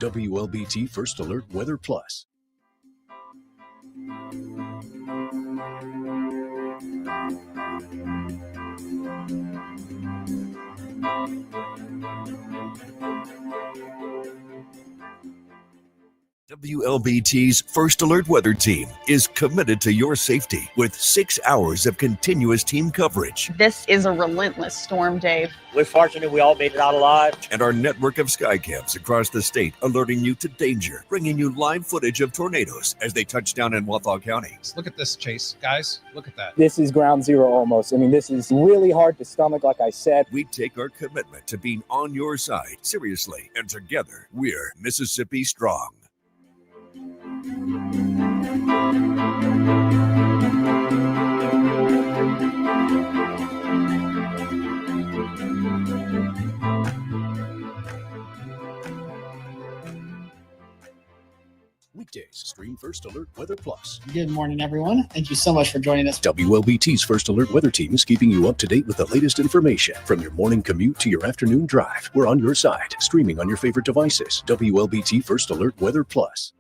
WLBT First Alert Weather Plus. WLBT's First Alert Weather Team is committed to your safety with 6 hours of continuous team coverage. This is a relentless storm, Dave. We're fortunate we all made it out alive. And our network of sky cams across the state alerting you to danger, bringing you live footage of tornadoes as they touch down in Wathau County. Look at this, Chase. Guys, look at that. This is ground zero almost. I mean, this is really hard to stomach, like I said. We take our commitment to being on your side seriously, and together we're Mississippi Strong. Weekdays, stream First Alert Weather Plus. Good morning, everyone. Thank you so much for joining us. WLBT's First Alert Weather Team is keeping you up to date with the latest information. From your morning commute to your afternoon drive, we're on your side, streaming on your favorite devices. WLBT First Alert Weather Plus.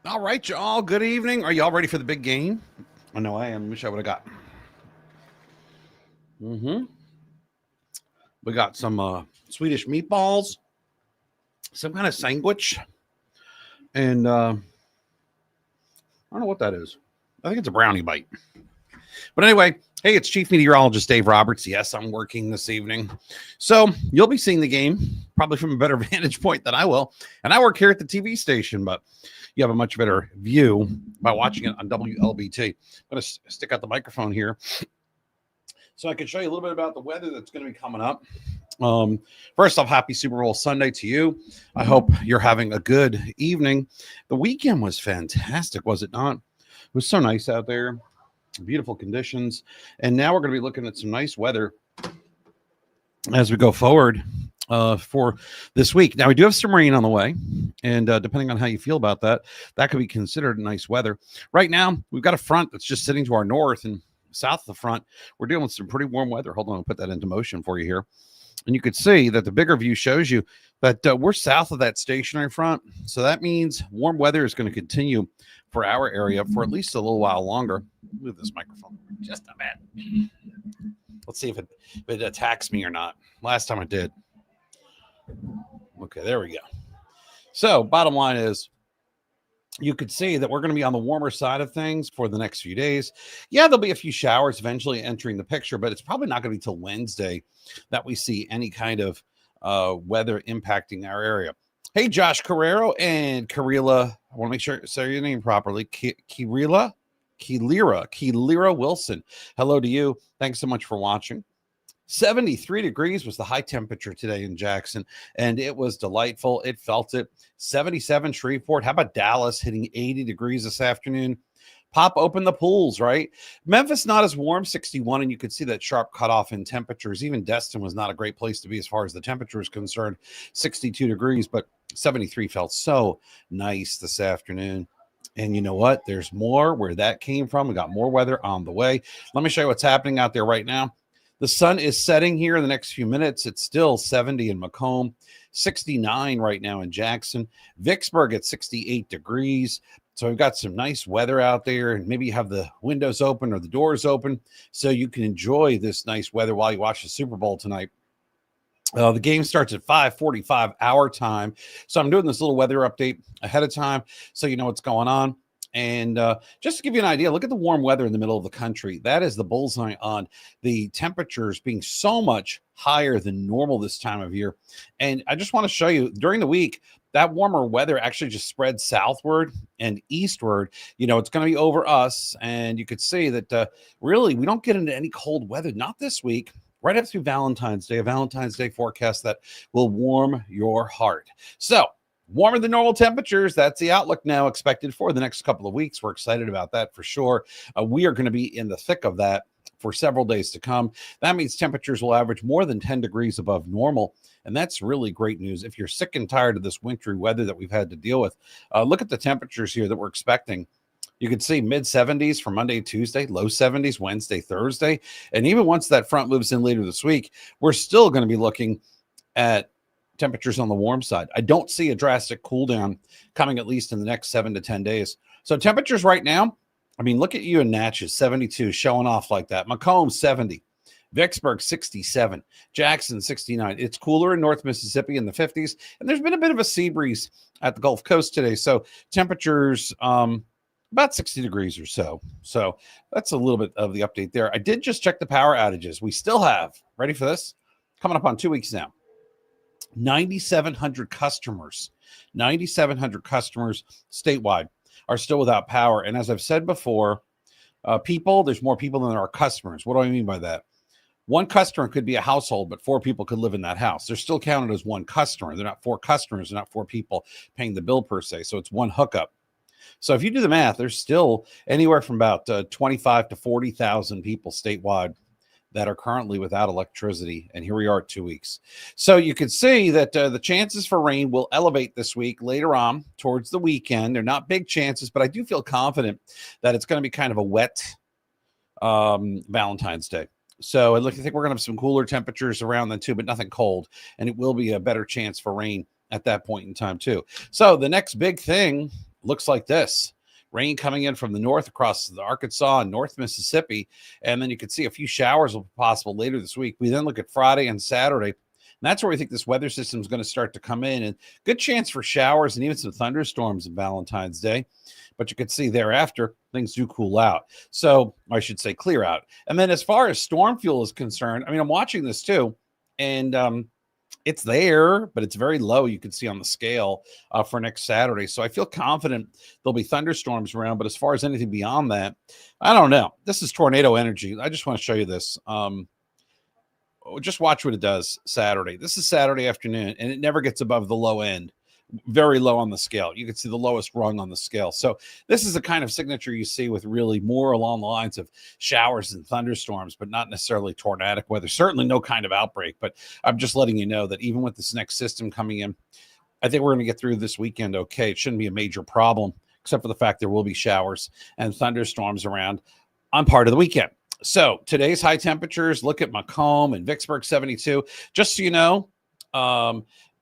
All right, y'all. Good evening. Are y'all ready for the big game? I know I am. Wish I would have got. We got some Swedish meatballs, some kind of sandwich, and I don't know what that is. I think it's a brownie bite. But anyway, hey, it's Chief Meteorologist Dave Roberts. Yes, I'm working this evening. So you'll be seeing the game probably from a better vantage point than I will. And I work here at the TV station, but you have a much better view by watching it on WLBT. I'm going to stick out the microphone here so I can show you a little bit about the weather that's going to be coming up. First off, happy Super Bowl Sunday to you. I hope you're having a good evening. The weekend was fantastic, was it not? It was so nice out there. Beautiful conditions. And now we're going to be looking at some nice weather as we go forward for this week. Now, we do have some rain on the way, and depending on how you feel about that, that could be considered nice weather. Right now, we've got a front that's just sitting to our north, and south of the front, we're dealing with some pretty warm weather. Hold on, I'll put that into motion for you here. And you could see that the bigger view shows you that we're south of that stationary front. So that means warm weather is going to continue for our area for at least a little while longer. Move this microphone just a bit. Let's see if it attacks me or not. Last time I did. Okay, there we go. So bottom line is, you could see that we're going to be on the warmer side of things for the next few days. Yeah, there'll be a few showers eventually entering the picture, but it's probably not going to be till Wednesday that we see any kind of weather impacting our area. Hey, Josh Carrero and Karila, I want to make sure I say your name properly. Keelira Wilson. Hello to you. Thanks so much for watching. 73 degrees was the high temperature today in Jackson, and it was delightful. It felt it. 77 Shreveport. How about Dallas hitting 80 degrees this afternoon? pop open the pools, right? Memphis not as warm, 61, and you could see that sharp cutoff in temperatures. Even Destin was not a great place to be as far as the temperature is concerned, 62 degrees, but 73 felt so nice this afternoon. And you know what? There's more where that came from. We got more weather on the way. Let me show you what's happening out there right now. The sun is setting here in the next few minutes. It's still 70 in Macomb, 69 right now in Jackson, Vicksburg at 68 degrees. So we've got some nice weather out there, and maybe you have the windows open or the doors open so you can enjoy this nice weather while you watch the Super Bowl tonight. The game starts at 5:45 our time. So I'm doing this little weather update ahead of time so you know what's going on. And just to give you an idea, look at the warm weather in the middle of the country. That is the bullseye on the temperatures being so much higher than normal this time of year. And I just want to show you during the week, that warmer weather actually just spread southward and eastward. You know, it's going to be over us. And you could see that really we don't get into any cold weather, not this week. Right up through Valentine's Day, a Valentine's Day forecast that will warm your heart. So warmer than normal temperatures. That's the outlook now expected for the next couple of weeks. We're excited about that for sure. We are going to be in the thick of that for several days to come. That means temperatures will average more than 10 degrees above normal. And that's really great news. If you're sick and tired of this wintry weather that we've had to deal with, look at the temperatures here that we're expecting. You can see mid 70s for Monday, Tuesday, low 70s Wednesday, Thursday. And even once that front moves in later this week, we're still going to be looking at temperatures on the warm side. I don't see a drastic cool down coming at least in the next 7 to 10 days. So temperatures right now, I mean, look at you in Natchez, 72, showing off like that. Macomb, 70. Vicksburg, 67. Jackson, 69. It's cooler in North Mississippi in the 50s. And there's been a bit of a sea breeze at the Gulf Coast today. So temperatures about 60 degrees or so. So that's a little bit of the update there. I did just check the power outages. We still have, ready for this? Coming up on 2 weeks now. 9,700 customers statewide are still without power. And as I've said before, there's more people than there are customers. What do I mean by that? One customer could be a household, but 4 people could live in that house. They're still counted as one customer. They're not 4 customers. They're not 4 people paying the bill per se. So it's one hookup. So if you do the math, there's still anywhere from about 25 to 40,000 people statewide that are currently without electricity. And here we are at 2 weeks. So you can see that the chances for rain will elevate this week later on towards the weekend. They're not big chances, but I do feel confident that it's going to be kind of a wet Valentine's Day. So I think we're going to have some cooler temperatures around then too, but nothing cold. And it will be a better chance for rain at that point in time too. So the next big thing looks like this. Rain coming in from the north across the Arkansas and North Mississippi. And then you can see a few showers will be possible later this week. We then look at Friday and Saturday. And that's where we think this weather system is going to start to come in. And good chance for showers and even some thunderstorms on Valentine's Day. But you can see thereafter, things do cool out. So I should say clear out. And then as far as storm fuel is concerned, I mean, I'm watching this too. And it's there, but it's very low. You can see on the scale for next Saturday. So I feel confident there'll be thunderstorms around. But as far as anything beyond that, I don't know. This is tornado energy. I just want to show you this. Just watch what it does Saturday. This is Saturday afternoon, and it never gets above the low end. Very low on the scale. You can see the lowest rung on the scale. So this is the kind of signature you see with really more along the lines of showers and thunderstorms, but not necessarily tornadic weather. Certainly no kind of outbreak, but I'm just letting you know that even with this next system coming in, I think we're going to get through this weekend okay. It shouldn't be a major problem, except for the fact there will be showers and thunderstorms around on part of the weekend. So today's high temperatures, look at Macomb and Vicksburg, 72. Just so you know,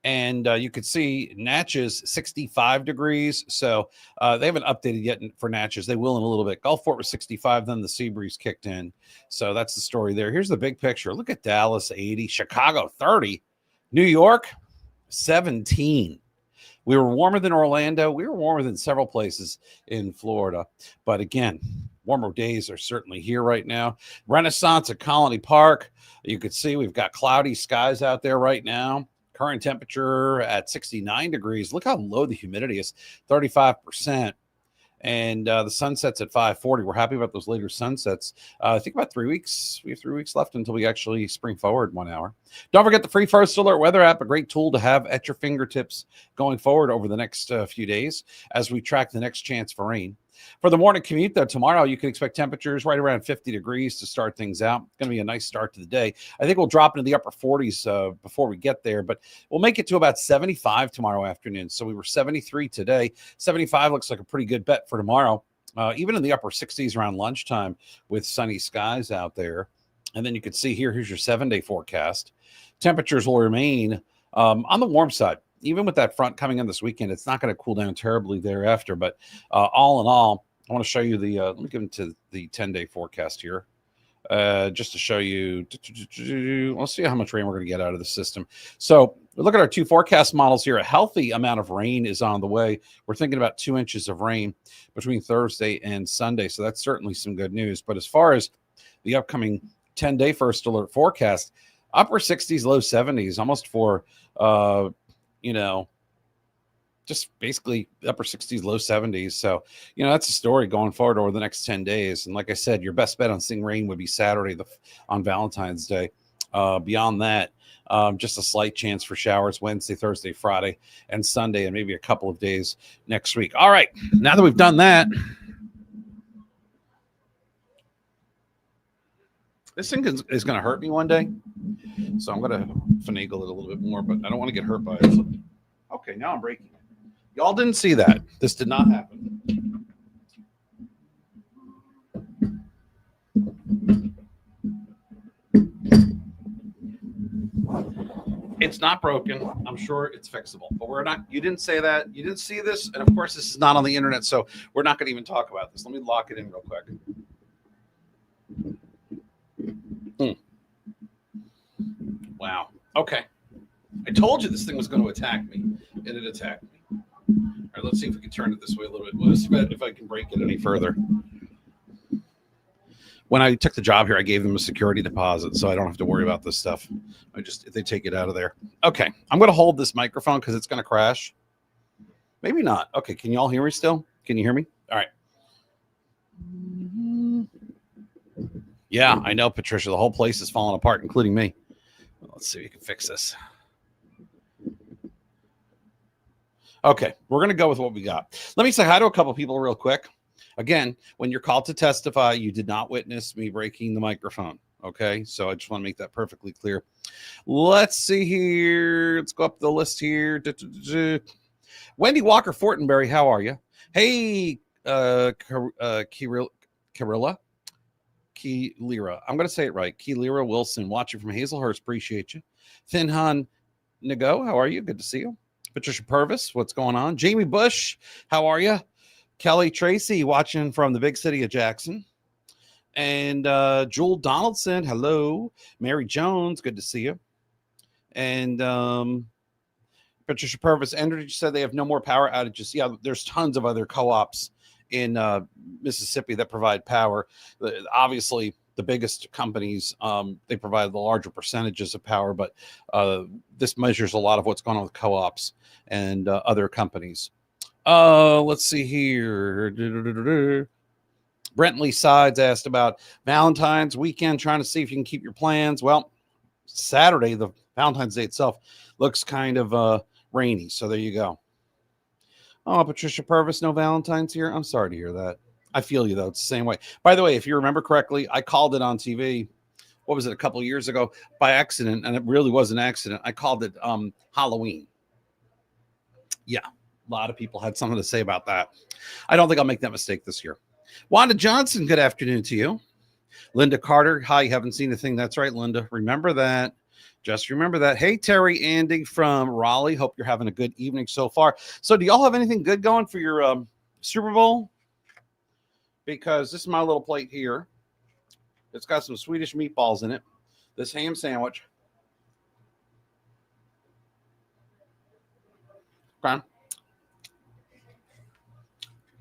and you could see Natchez 65 degrees. So they haven't updated yet for Natchez. They will in a little bit. Gulfport was 65. Then the sea breeze kicked in. So that's the story there. Here's the big picture. Look at Dallas 80, Chicago 30, New York 17. We were warmer than Orlando. We were warmer than several places in Florida. But again, warmer days are certainly here right now. Renaissance at Colony Park. You could see we've got cloudy skies out there right now. Current temperature at 69 degrees. Look how low the humidity is, 35%. And the sunset's at 5:40. We're happy about those later sunsets. I think about 3 weeks. We have 3 weeks left until we actually spring forward 1 hour. Don't forget the free First Alert weather app, a great tool to have at your fingertips going forward over the next few days as we track the next chance for rain. For the morning commute, though, tomorrow you can expect temperatures right around 50 degrees to start things out. It's going to be a nice start to the day. I think we'll drop into the upper 40s before we get there, but we'll make it to about 75 tomorrow afternoon. So we were 73 today. 75 looks like a pretty good bet for tomorrow, even in the upper 60s around lunchtime with sunny skies out there. And then you can see here's your 7-day forecast. Temperatures will remain on the warm side. Even with that front coming in this weekend, it's not going to cool down terribly thereafter. But all in all, I want to show you the, let me get into the 10-day forecast here. Just to show you, let's see how much rain we're going to get out of the system. So look at our two forecast models here. A healthy amount of rain is on the way. We're thinking about 2 inches of rain between Thursday and Sunday. So that's certainly some good news. But as far as the upcoming 10-day first alert forecast, upper 60s, low 70s, almost for, just basically upper 60s, low 70s. So, that's a story going forward over the next 10 days. And like I said, your best bet on seeing rain would be Saturday on Valentine's Day. Beyond that, just a slight chance for showers Wednesday, Thursday, Friday, and Sunday, and maybe a couple of days next week. All right, now that we've done that, this thing is going to hurt me one day. So I'm going to finagle it a little bit more, but I don't want to get hurt by it. Okay, now I'm breaking it. Y'all didn't see that. This did not happen. It's not broken. I'm sure it's fixable, but we're not. You didn't say that. You didn't see this. And of course, this is not on the internet, so we're not going to even talk about this. Let me lock it in real quick. Wow. Okay. I told you this thing was going to attack me, and it attacked me. All right, let's see if we can turn it this way a little bit. Let's see if I can break it any further. When I took the job here, I gave them a security deposit, so I don't have to worry about this stuff. If they take it out of there. Okay, I'm going to hold this microphone because it's going to crash. Maybe not. Okay, can you all hear me still? Can you hear me? All right. Yeah, I know, Patricia. The whole place is falling apart, including me. Let's see if we can fix this. Okay, we're going to go with what we got. Let me say hi to a couple people real quick. Again, when you're called to testify, you did not witness me breaking the microphone. Okay, so I just want to make that perfectly clear. Let's see here. Let's go up the list here. Wendy Walker Fortenberry, how are you? Hey, Keelira. I'm going to say it right. Keelira Wilson, watching from Hazelhurst. Appreciate you. Thinhan Nago, how are you? Good to see you. Patricia Purvis, what's going on? Jamie Bush, how are you? Kelly Tracy, watching from the big city of Jackson. And Jewel Donaldson, hello. Mary Jones, good to see you. And Patricia Purvis, Energy said they have no more power outages. Yeah, there's tons of other co-ops in Mississippi that provide power. Obviously, the biggest companies, they provide the larger percentages of power, but this measures a lot of what's going on with co-ops and other companies. Let's see here. Brentley Sides asked about Valentine's weekend, trying to see if you can keep your plans. Well, Saturday, the Valentine's Day itself, looks kind of rainy, so there you go. Oh, Patricia Purvis, no Valentine's here. I'm sorry to hear that. I feel you, though. It's the same way. By the way, if you remember correctly, I called it on TV. What was it, a couple of years ago by accident, and it really was an accident. I called it Halloween. Yeah, a lot of people had something to say about that. I don't think I'll make that mistake this year. Wanda Johnson, good afternoon to you. Linda Carter, hi, you haven't seen a thing. That's right, Linda. Remember that. Just remember that. Hey, Terry Andy from Raleigh. Hope you're having a good evening so far. So do y'all have anything good going for your Super Bowl? Because this is my little plate here. It's got some Swedish meatballs in it. This ham sandwich. Okay.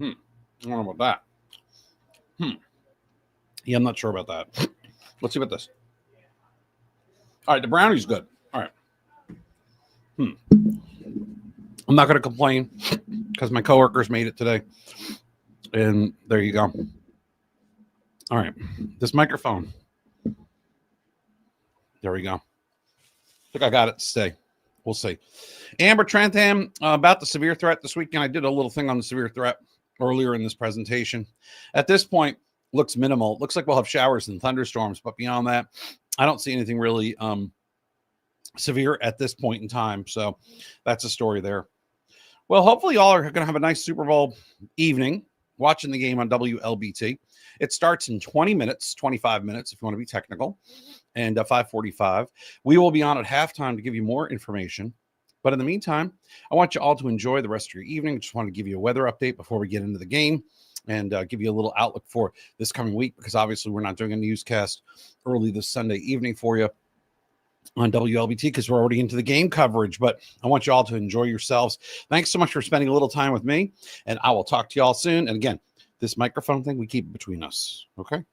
I don't know about that. Yeah, I'm not sure about that. Let's see about this. All right, the brownie's good. All right. I'm not going to complain because my coworkers made it today. And there you go. All right. This microphone. There we go. I think I got it to stay. We'll see. Amber Trentham, about the severe threat this weekend. I did a little thing on the severe threat earlier in this presentation. At this point, looks minimal. Looks like we'll have showers and thunderstorms, but beyond that, I don't see anything really severe at this point in time. So that's a story there. Well, hopefully y'all are going to have a nice Super Bowl evening watching the game on WLBT. It starts in 20 minutes, 25 minutes if you want to be technical, and 5:45. We will be on at halftime to give you more information. But in the meantime, I want you all to enjoy the rest of your evening. Just want to give you a weather update before we get into the game and give you a little outlook for this coming week, because obviously we're not doing a newscast early this Sunday evening for you on WLBT because we're already into the game coverage. But I want you all to enjoy yourselves. Thanks so much for spending a little time with me, and I will talk to you all soon. And again, this microphone thing, we keep between us. Okay.